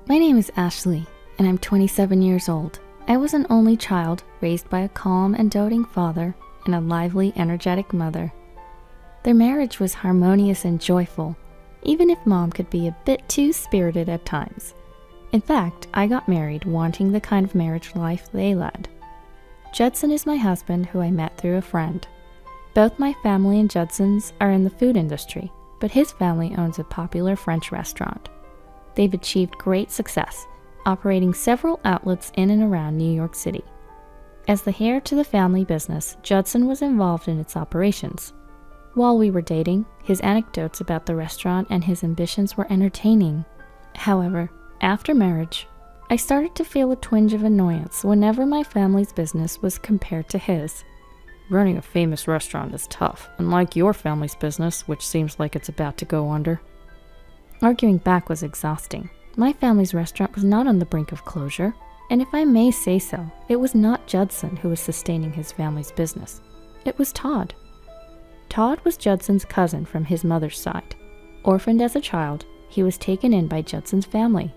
My name is Ashley, and I'm 27 years old. I was an only child raised by a calm and doting father and a lively, energetic mother. Their marriage was harmonious and joyful, even if Mom could be a bit too spirited at times. In fact, I got married wanting the kind of marriage life they led. Judson is my husband, who I met through a friend. Both my family and Judson's are in the food industry, but his family owns a popular French restaurant. They've achieved great success, operating several outlets in and around New York City. As the heir to the family business, Judson was involved in its operations. While we were dating, his anecdotes about the restaurant and his ambitions were entertaining. However, after marriage, I started to feel a twinge of annoyance whenever my family's business was compared to his. Running a famous restaurant is tough, unlike your family's business, which seems like it's about to go under. Arguing back was exhausting. My family's restaurant was not on the brink of closure, and if I may say so, it was not Judson who was sustaining his family's business. It was Todd. Todd was Judson's cousin from his mother's side. Orphaned as a child, he was taken in by Judson's family.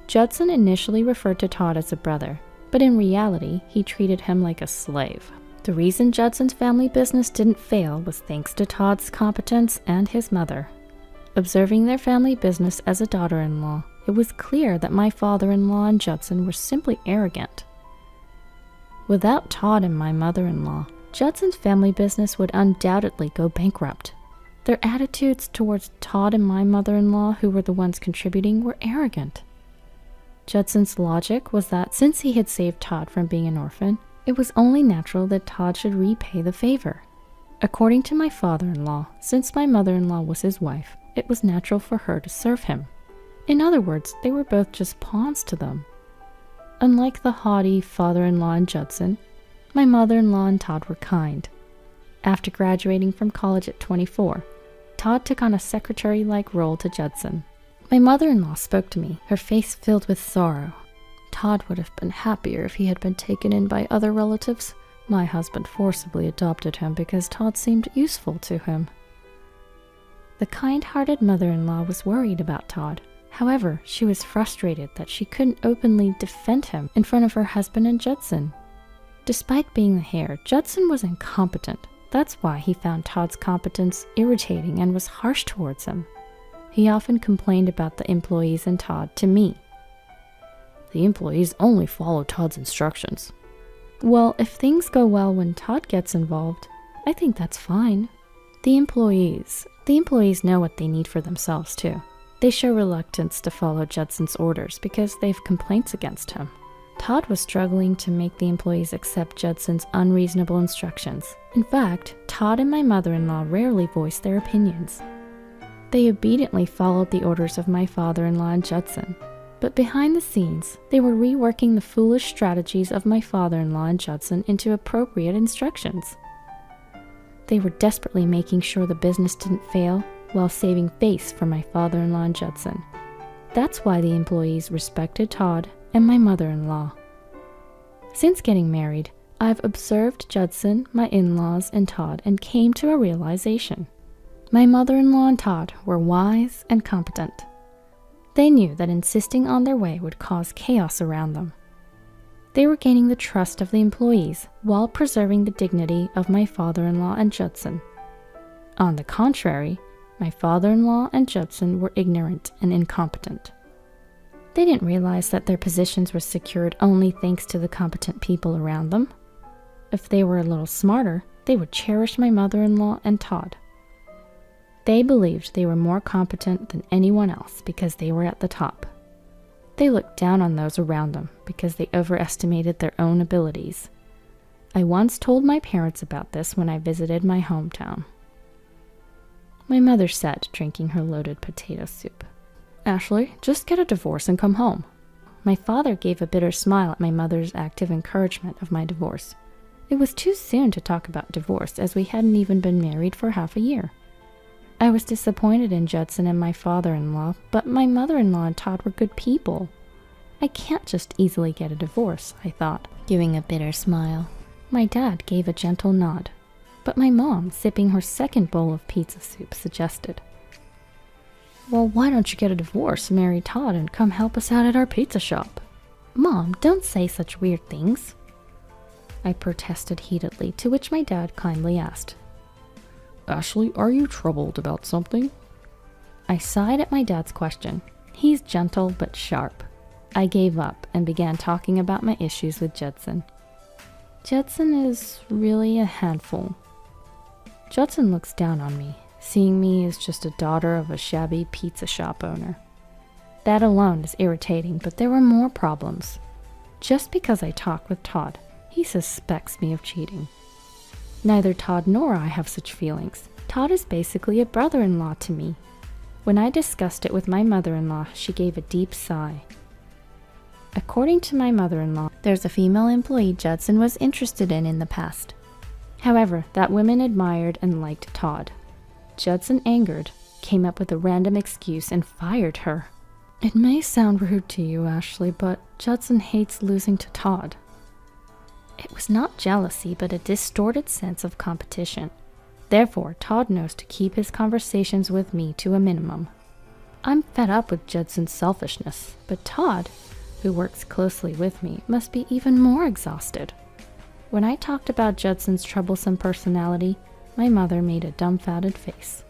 Judson initially referred to Todd as a brother, but in reality, he treated him like a slave. The reason Judson's family business didn't fail was thanks to Todd's competence and his mother. Observing their family business as a daughter-in-law, it was clear that my father-in-law and Judson were simply arrogant. Without Todd and my mother-in-law, Judson's family business would undoubtedly go bankrupt. Their attitudes towards Todd and my mother-in-law, who were the ones contributing, were arrogant. Judson's logic was that since he had saved Todd from being an orphan, it was only natural that Todd should repay the favor. According to my father-in-law, since my mother-in-law was his wife, it was natural for her to serve him. In other words, they were both just pawns to them. Unlike the haughty father-in-law and Judson, my mother-in-law and Todd were kind. After graduating from college at 24, Todd took on a secretary-like role to Judson. My mother-in-law spoke to me, her face filled with sorrow. Todd would have been happier if he had been taken in by other relatives. My husband forcibly adopted him because Todd seemed useful to him. The kind-hearted mother-in-law was worried about Todd. However, she was frustrated that she couldn't openly defend him in front of her husband and Judson. Despite being the heir, Judson was incompetent. That's why he found Todd's competence irritating and was harsh towards him. He often complained about the employees and Todd to me. The employees only follow Todd's instructions. Well, if things go well when Todd gets involved, I think that's fine. The employees know what they need for themselves too. They show reluctance to follow Judson's orders because they have complaints against him. Todd was struggling to make the employees accept Judson's unreasonable instructions. In fact, Todd and my mother-in-law rarely voiced their opinions. They obediently followed the orders of my father-in-law and Judson. But behind the scenes, they were reworking the foolish strategies of my father-in-law and Judson into appropriate instructions. They were desperately making sure the business didn't fail while saving face for my father-in-law and Judson. That's why the employees respected Todd and my mother-in-law. Since getting married, I've observed Judson, my in-laws, and Todd and came to a realization. My mother-in-law and Todd were wise and competent. They knew that insisting on their way would cause chaos around them. They were gaining the trust of the employees while preserving the dignity of my father-in-law and Judson. On the contrary, my father-in-law and Judson were ignorant and incompetent. They didn't realize that their positions were secured only thanks to the competent people around them. If they were a little smarter, they would cherish my mother-in-law and Todd. They believed they were more competent than anyone else because they were at the top. They looked down on those around them because they overestimated their own abilities. I once told my parents about this when I visited my hometown. My mother sat drinking her loaded potato soup. "Ashley, just get a divorce and come home." My father gave a bitter smile at my mother's active encouragement of my divorce. It was too soon to talk about divorce as we hadn't even been married for half a year. I was disappointed in Judson and my father-in-law, but my mother-in-law and Todd were good people. I can't just easily get a divorce, I thought, giving a bitter smile. My dad gave a gentle nod, but my mom, sipping her second bowl of pizza soup, suggested, Well, why don't you get a divorce, marry Todd, and come help us out at our pizza shop? Mom, don't say such weird things, I protested heatedly, to which my dad kindly asked, Ashley, are you troubled about something? I sighed at my dad's question. He's gentle but sharp. I gave up and began talking about my issues with Judson. Judson is really a handful. Judson looks down on me, seeing me as just a daughter of a shabby pizza shop owner. That alone is irritating, but there were more problems. Just because I talk with Todd, he suspects me of cheating. Neither Todd nor I have such feelings. Todd is basically a brother-in-law to me. When I discussed it with my mother-in-law, she gave a deep sigh. According to my mother-in-law, there's a female employee Judson was interested in the past. However, that woman admired and liked Todd. Judson, angered, came up with a random excuse and fired her. It may sound rude to you, Ashley, but Judson hates losing to Todd. It was not jealousy, but a distorted sense of competition. Therefore, Todd knows to keep his conversations with me to a minimum. I'm fed up with Judson's selfishness, but Todd, who works closely with me, must be even more exhausted. When I talked about Judson's troublesome personality, my mother made a dumbfounded face.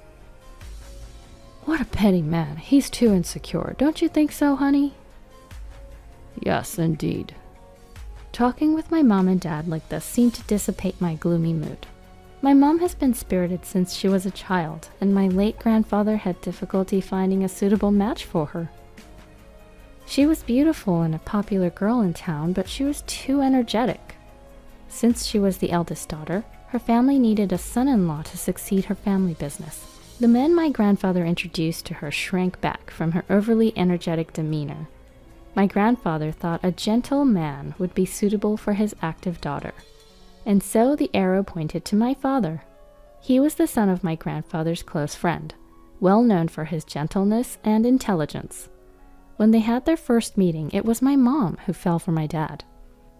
What a petty man. He's too insecure. Don't you think so, honey? Yes, indeed. Talking with my mom and dad like this seemed to dissipate my gloomy mood. My mom has been spirited since she was a child, and my late grandfather had difficulty finding a suitable match for her. She was beautiful and a popular girl in town, but she was too energetic. Since she was the eldest daughter, her family needed a son-in-law to succeed her family business. The men my grandfather introduced to her shrank back from her overly energetic demeanor. My grandfather thought a gentle man would be suitable for his active daughter, and so the arrow pointed to my father. He was the son of my grandfather's close friend, well known for his gentleness and intelligence. When they had their first meeting, it was my mom who fell for my dad.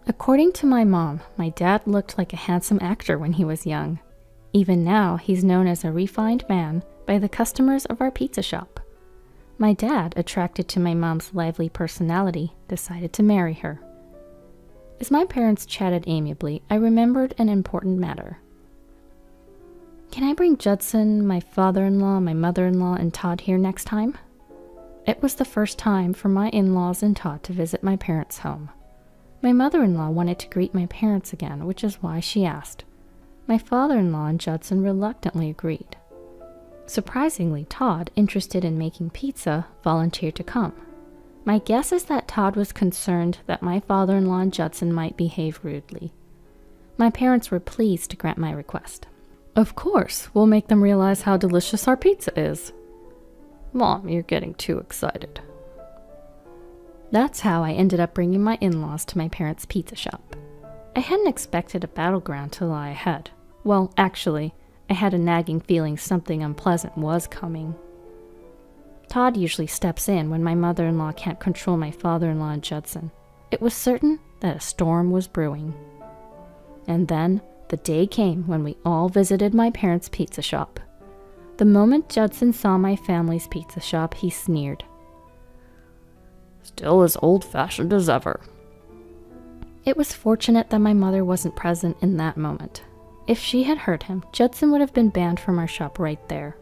According to my mom, my dad looked like a handsome actor when he was young. Even now, he's known as a refined man by the customers of our pizza shop. My dad, attracted to my mom's lively personality, decided to marry her. As my parents chatted amiably, I remembered an important matter. Can I bring Judson, my father-in-law, my mother-in-law, and Todd here next time? It was the first time for my in-laws and Todd to visit my parents' home. My mother-in-law wanted to greet my parents again, which is why she asked. My father-in-law and Judson reluctantly agreed. Surprisingly, Todd, interested in making pizza, volunteered to come. My guess is that Todd was concerned that my father-in-law and Judson might behave rudely. My parents were pleased to grant my request. Of course, we'll make them realize how delicious our pizza is. Mom, you're getting too excited. That's how I ended up bringing my in-laws to my parents' pizza shop. I hadn't expected a battleground to lie ahead. Well, actually, I had a nagging feeling something unpleasant was coming. Todd usually steps in when my mother-in-law can't control my father-in-law and Judson. It was certain that a storm was brewing. And then, the day came when we all visited my parents' pizza shop. The moment Judson saw my family's pizza shop, he sneered. Still as old-fashioned as ever. It was fortunate that my mother wasn't present in that moment. If she had heard him, Judson would have been banned from our shop right there.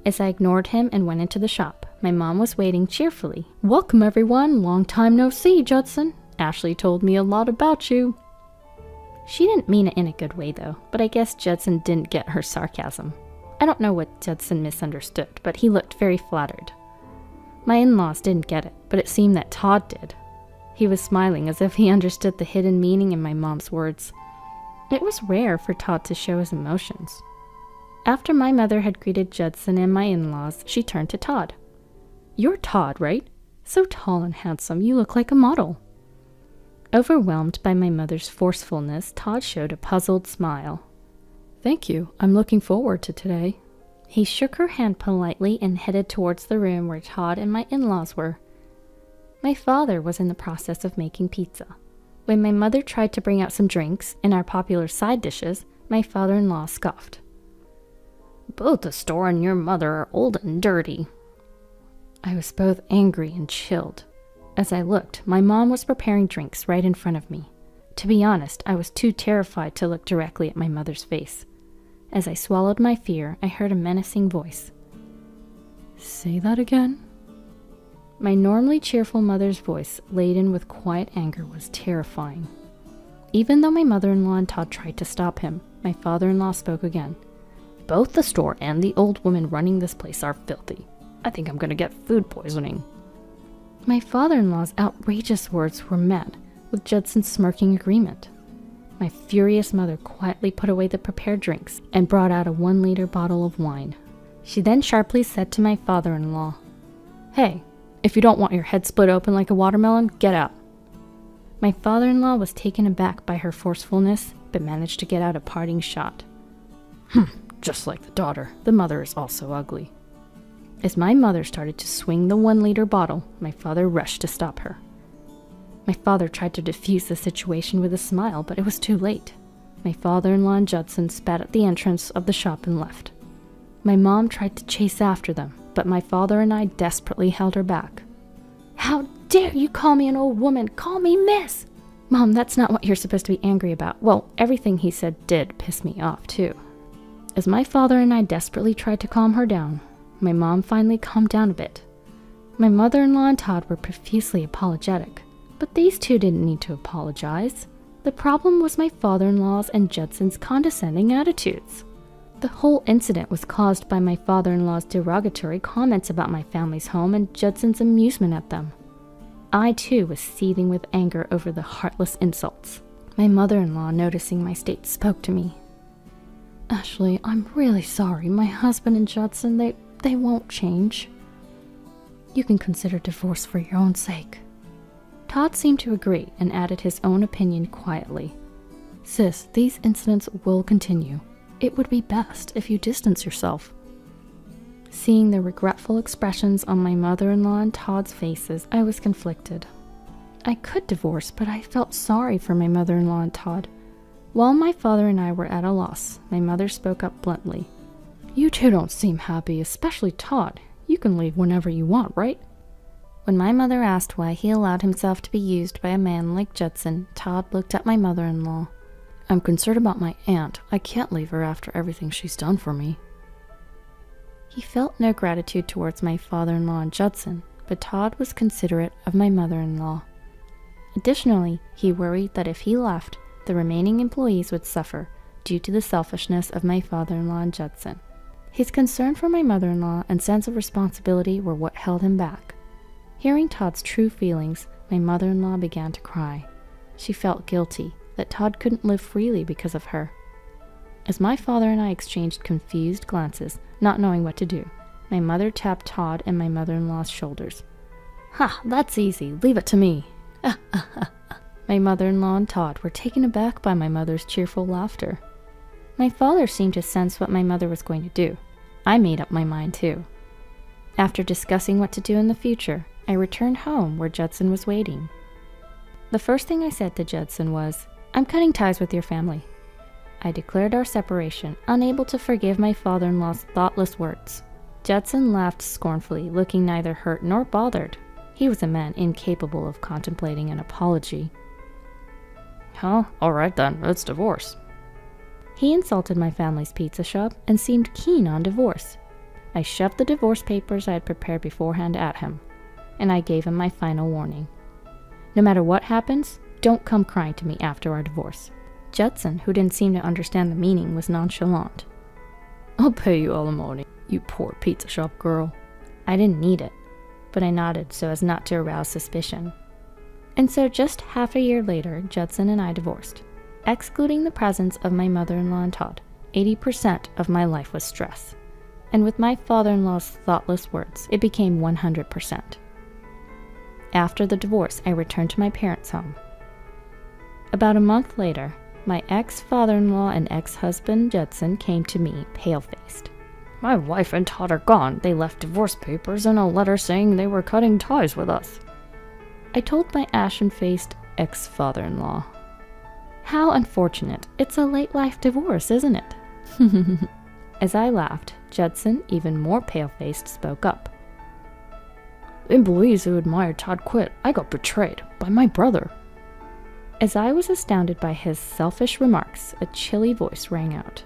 As I ignored him and went into the shop, my mom was waiting cheerfully. Welcome everyone, long time no see, Judson. Ashley told me a lot about you. She didn't mean it in a good way though, but I guess Judson didn't get her sarcasm. I don't know what Judson misunderstood, but he looked very flattered. My in-laws didn't get it, but it seemed that Todd did. He was smiling as if he understood the hidden meaning in my mom's words. It was rare for Todd to show his emotions. After my mother had greeted Judson and my in-laws, she turned to Todd. You're Todd, right? So tall and handsome, you look like a model. Overwhelmed by my mother's forcefulness, Todd showed a puzzled smile. Thank you, I'm looking forward to today. He shook her hand politely and headed towards the room where Todd and my in-laws were. My father was in the process of making pizza. When my mother tried to bring out some drinks and our popular side dishes, my father-in-law scoffed. Both the store and your mother are old and dirty. I was both angry and chilled. As I looked, my mom was preparing drinks right in front of me. To be honest, I was too terrified to look directly at my mother's face. As I swallowed my fear, I heard a menacing voice. "Say that again?" My normally cheerful mother's voice, laden with quiet anger, was terrifying. Even though my mother-in-law and Todd tried to stop him, my father-in-law spoke again. "Both the store and the old woman running this place are filthy. I think I'm gonna get food poisoning." My father-in-law's outrageous words were met with Judson's smirking agreement. My furious mother quietly put away the prepared drinks and brought out a 1-liter bottle of wine. She then sharply said to my father-in-law, "Hey, if you don't want your head split open like a watermelon, get out." My father-in-law was taken aback by her forcefulness, but managed to get out a parting shot. Just like the daughter, the mother is also ugly." As my mother started to swing the 1-liter bottle, my father rushed to stop her. My father tried to defuse the situation with a smile, but it was too late. My father-in-law and Judson spat at the entrance of the shop and left. My mom tried to chase after them, but my father and I desperately held her back. "How dare you call me an old woman? Call me miss!" "Mom, that's not what you're supposed to be angry about." Well, everything he said did piss me off, too. As my father and I desperately tried to calm her down, my mom finally calmed down a bit. My mother-in-law and Todd were profusely apologetic, but these two didn't need to apologize. The problem was my father-in-law's and Judson's condescending attitudes. The whole incident was caused by my father-in-law's derogatory comments about my family's home and Judson's amusement at them. I, too, was seething with anger over the heartless insults. My mother-in-law, noticing my state, spoke to me. "Ashley, I'm really sorry. My husband and Judson, they won't change. You can consider divorce for your own sake." Todd seemed to agree and added his own opinion quietly. "Sis, these incidents will continue. It would be best if you distance yourself." Seeing the regretful expressions on my mother-in-law and Todd's faces, I was conflicted. I could divorce, but I felt sorry for my mother-in-law and Todd. While my father and I were at a loss, my mother spoke up bluntly. "You two don't seem happy, especially Todd. You can leave whenever you want, right?" When my mother asked why he allowed himself to be used by a man like Judson, Todd looked at my mother-in-law. "I'm concerned about my aunt. I can't leave her after everything she's done for me." He felt no gratitude towards my father-in-law and Judson, but Todd was considerate of my mother-in-law. Additionally, he worried that if he left, the remaining employees would suffer due to the selfishness of my father-in-law and Judson. His concern for my mother-in-law and sense of responsibility were what held him back. Hearing Todd's true feelings, my mother-in-law began to cry. She felt guilty that Todd couldn't live freely because of her. As my father and I exchanged confused glances, not knowing what to do, my mother tapped Todd and my mother-in-law's shoulders. "Ha, that's easy. Leave it to me." My mother-in-law and Todd were taken aback by my mother's cheerful laughter. My father seemed to sense what my mother was going to do. I made up my mind too. After discussing what to do in the future, I returned home where Judson was waiting. The first thing I said to Judson was, "I'm cutting ties with your family." I declared our separation, unable to forgive my father-in-law's thoughtless words. Judson laughed scornfully, looking neither hurt nor bothered. He was a man incapable of contemplating an apology. "Huh, all right then, let's divorce." He insulted my family's pizza shop and seemed keen on divorce. I shoved the divorce papers I had prepared beforehand at him, and I gave him my final warning. "No matter what happens, don't come crying to me after our divorce." Judson, who didn't seem to understand the meaning, was nonchalant. "I'll pay you alimony, you poor pizza shop girl." I didn't need it, but I nodded so as not to arouse suspicion. And so just half a year later, Judson and I divorced. Excluding the presence of my mother-in-law and Todd, 80% of my life was stress. And with my father-in-law's thoughtless words, it became 100%. After the divorce, I returned to my parents' home. About a month later, my ex-father-in-law and ex-husband Judson came to me, pale-faced. "My wife and Todd are gone. They left divorce papers and a letter saying they were cutting ties with us." I told my ashen-faced ex-father-in-law. "How unfortunate. It's a late-life divorce, isn't it?" As I laughed, Judson, even more pale-faced, spoke up. Employees who admired Todd quit. I got betrayed by my brother." As I was astounded by his selfish remarks, a chilly voice rang out.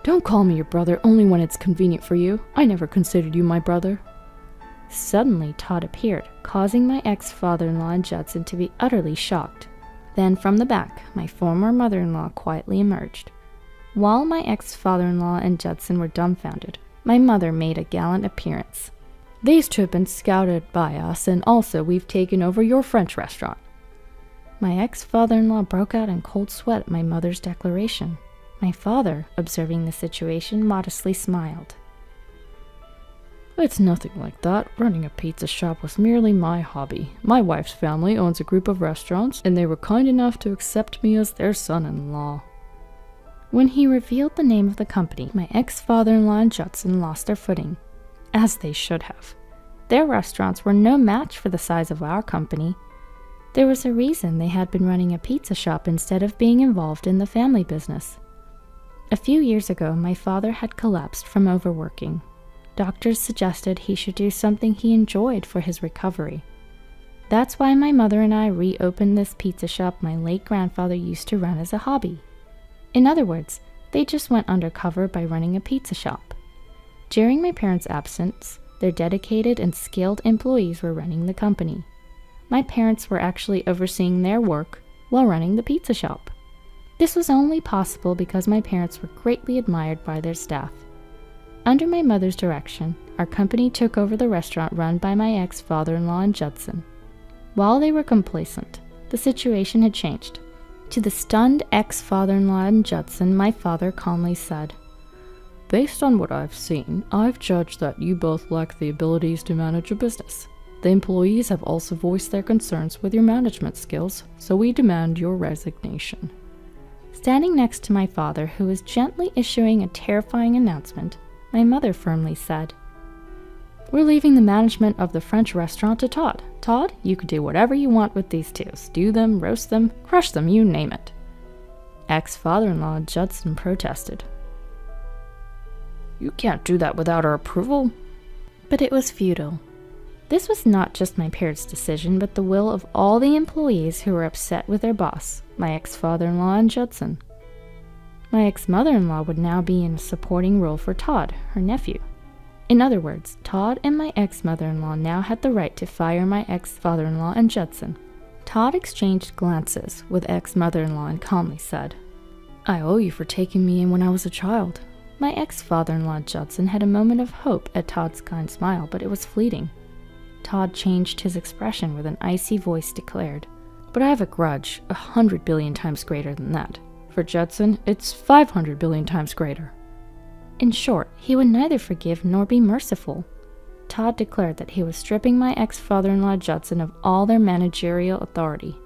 "Don't call me your brother only when it's convenient for you. I never considered you my brother." Suddenly, Todd appeared, causing my ex-father-in-law and Judson to be utterly shocked. Then from the back, my former mother-in-law quietly emerged. While my ex-father-in-law and Judson were dumbfounded, my mother made a gallant appearance. "These two have been scouted by us, and also we've taken over your French restaurant." My ex-father-in-law broke out in cold sweat at my mother's declaration. My father, observing the situation, modestly smiled. "It's nothing like that. Running a pizza shop was merely my hobby. My wife's family owns a group of restaurants, and they were kind enough to accept me as their son-in-law." When he revealed the name of the company, my ex-father-in-law and Judson lost their footing, as they should have. Their restaurants were no match for the size of our company. There was a reason they had been running a pizza shop instead of being involved in the family business. A few years ago, my father had collapsed from overworking. Doctors suggested he should do something he enjoyed for his recovery. That's why my mother and I reopened this pizza shop my late grandfather used to run as a hobby. In other words, they just went undercover by running a pizza shop. During my parents' absence, their dedicated and skilled employees were running the company. My parents were actually overseeing their work while running the pizza shop. This was only possible because my parents were greatly admired by their staff. Under my mother's direction, our company took over the restaurant run by my ex-father-in-law and Judson. While they were complacent, the situation had changed. To the stunned ex-father-in-law and Judson, my father calmly said, "Based on what I've seen, I've judged that you both lack the abilities to manage a business. The employees have also voiced their concerns with your management skills, so we demand your resignation." Standing next to my father, who was gently issuing a terrifying announcement, my mother firmly said, "We're leaving the management of the French restaurant to Todd. Todd, you can do whatever you want with these two. Stew them, roast them, crush them, you name it." Ex-father-in-law Judson protested. "You can't do that without our approval." But it was futile. This was not just my parents' decision, but the will of all the employees who were upset with their boss, my ex-father-in-law and Judson. My ex-mother-in-law would now be in a supporting role for Todd, her nephew. In other words, Todd and my ex-mother-in-law now had the right to fire my ex-father-in-law and Judson. Todd exchanged glances with ex-mother-in-law and calmly said, "I owe you for taking me in when I was a child." My ex-father-in-law Judson had a moment of hope at Todd's kind smile, but it was fleeting. Todd changed his expression with an icy voice declared, "But I have a grudge 100 billion times greater than that. For Judson, it's 500 billion times greater." In short, he would neither forgive nor be merciful. Todd declared that he was stripping my ex-father-in-law Judson of all their managerial authority.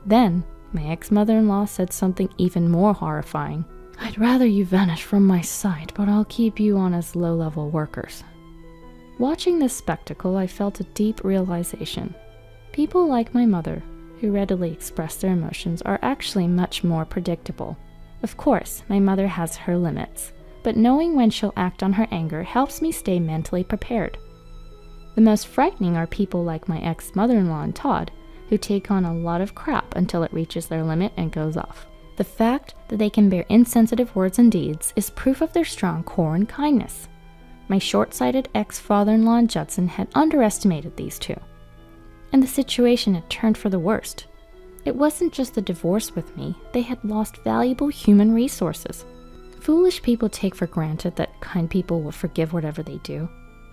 Then, my ex-mother-in-law said something even more horrifying. "I'd rather you vanish from my sight, but I'll keep you on as low-level workers." Watching this spectacle, I felt a deep realization. People like my mother, who readily express their emotions, are actually much more predictable. Of course, my mother has her limits, but knowing when she'll act on her anger helps me stay mentally prepared. The most frightening are people like my ex-mother-in-law and Todd, who take on a lot of crap until it reaches their limit and goes off. The fact that they can bear insensitive words and deeds is proof of their strong core and kindness. My short-sighted ex-father-in-law and Judson had underestimated these two, and the situation had turned for the worst. It wasn't just the divorce with me, they had lost valuable human resources. Foolish people take for granted that kind people will forgive whatever they do.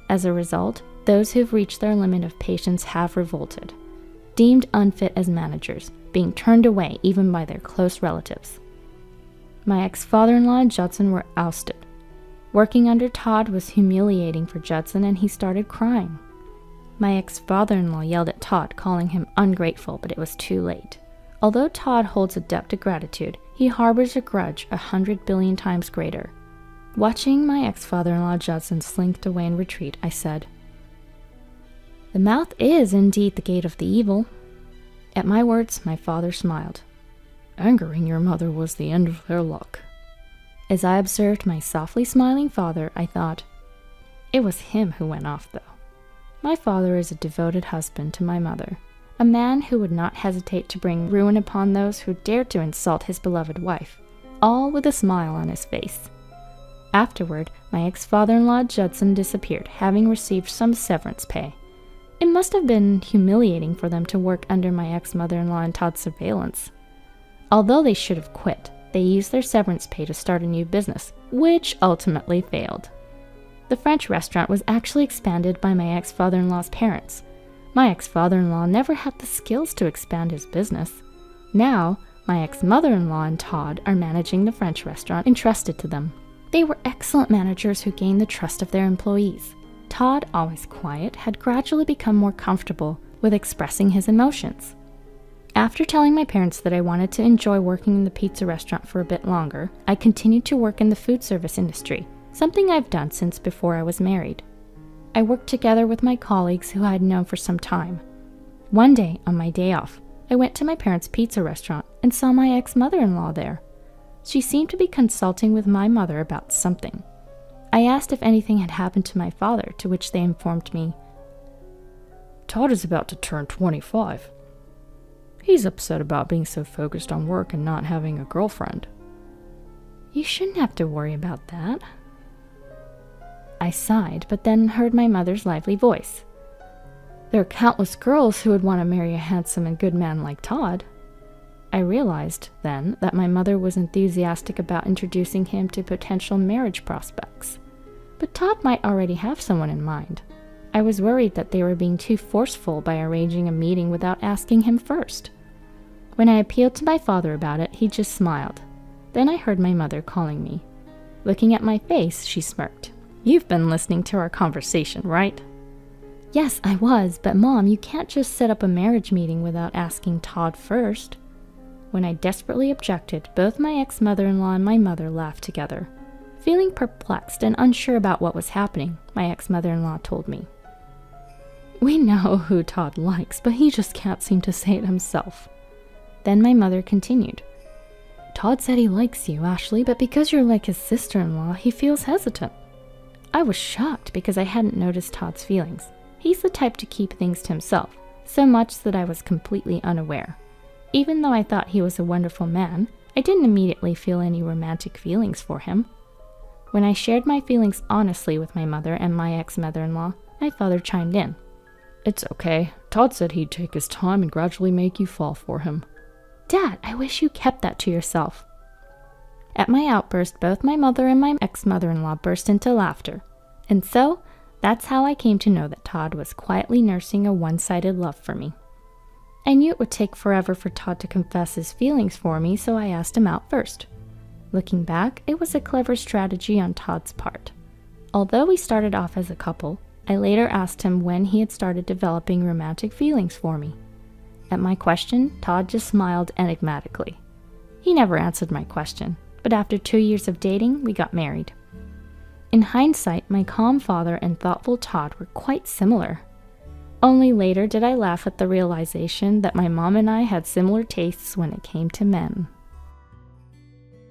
As a result, those who've reached their limit of patience have revolted, deemed unfit as managers, being turned away even by their close relatives. My ex-father-in-law and Judson were ousted. Working under Todd was humiliating for Judson, and he started crying. My ex-father-in-law yelled at Todd, calling him ungrateful, but it was too late. Although Todd holds a debt to gratitude, he harbors a grudge 100 billion times greater. Watching my ex-father-in-law Judson slink away in retreat, I said, "The mouth is indeed the gate of the evil." At my words, my father smiled. "Angering your mother was the end of their luck." As I observed my softly smiling father, I thought, it was him who went off, though. My father is a devoted husband to my mother, a man who would not hesitate to bring ruin upon those who dared to insult his beloved wife, all with a smile on his face. Afterward, my ex-father-in-law Judson disappeared, having received some severance pay. It must have been humiliating for them to work under my ex-mother-in-law and Todd's surveillance. Although they should have quit, they used their severance pay to start a new business, which ultimately failed. The French restaurant was actually expanded by my ex-father-in-law's parents. My ex-father-in-law never had the skills to expand his business. Now, my ex-mother-in-law and Todd are managing the French restaurant entrusted to them. They were excellent managers who gained the trust of their employees. Todd, always quiet, had gradually become more comfortable with expressing his emotions. After telling my parents that I wanted to enjoy working in the pizza restaurant for a bit longer, I continued to work in the food service industry, something I've done since before I was married. I worked together with my colleagues who I had known for some time. One day, on my day off, I went to my parents' pizza restaurant and saw my ex-mother-in-law there. She seemed to be consulting with my mother about something. I asked if anything had happened to my father, to which they informed me, "Todd is about to turn 25. He's upset about being so focused on work and not having a girlfriend." "You shouldn't have to worry about that." I sighed, but then heard my mother's lively voice. "There are countless girls who would want to marry a handsome and good man like Todd." I realized, then, that my mother was enthusiastic about introducing him to potential marriage prospects. But Todd might already have someone in mind. I was worried that they were being too forceful by arranging a meeting without asking him first. When I appealed to my father about it, he just smiled. Then I heard my mother calling me. Looking at my face, she smirked. "You've been listening to our conversation, right?" "Yes, I was, but Mom, you can't just set up a marriage meeting without asking Todd first." When I desperately objected, both my ex-mother-in-law and my mother laughed together. Feeling perplexed and unsure about what was happening, my ex-mother-in-law told me, "We know who Todd likes, but he just can't seem to say it himself." Then my mother continued, "Todd said he likes you, Ashley, but because you're like his sister-in-law, he feels hesitant." I was shocked because I hadn't noticed Todd's feelings. He's the type to keep things to himself, so much that I was completely unaware. Even though I thought he was a wonderful man, I didn't immediately feel any romantic feelings for him. When I shared my feelings honestly with my mother and my ex-mother-in-law, my father chimed in. "It's okay. Todd said he'd take his time and gradually make you fall for him." "Dad, I wish you kept that to yourself." At my outburst, both my mother and my ex-mother-in-law burst into laughter. And so, that's how I came to know that Todd was quietly nursing a one-sided love for me. I knew it would take forever for Todd to confess his feelings for me, so I asked him out first. Looking back, it was a clever strategy on Todd's part. Although we started off as a couple, I later asked him when he had started developing romantic feelings for me. At my question, Todd just smiled enigmatically. He never answered my question, but after 2 years of dating, we got married. In hindsight, my calm father and thoughtful Todd were quite similar. Only later did I laugh at the realization that my mom and I had similar tastes when it came to men.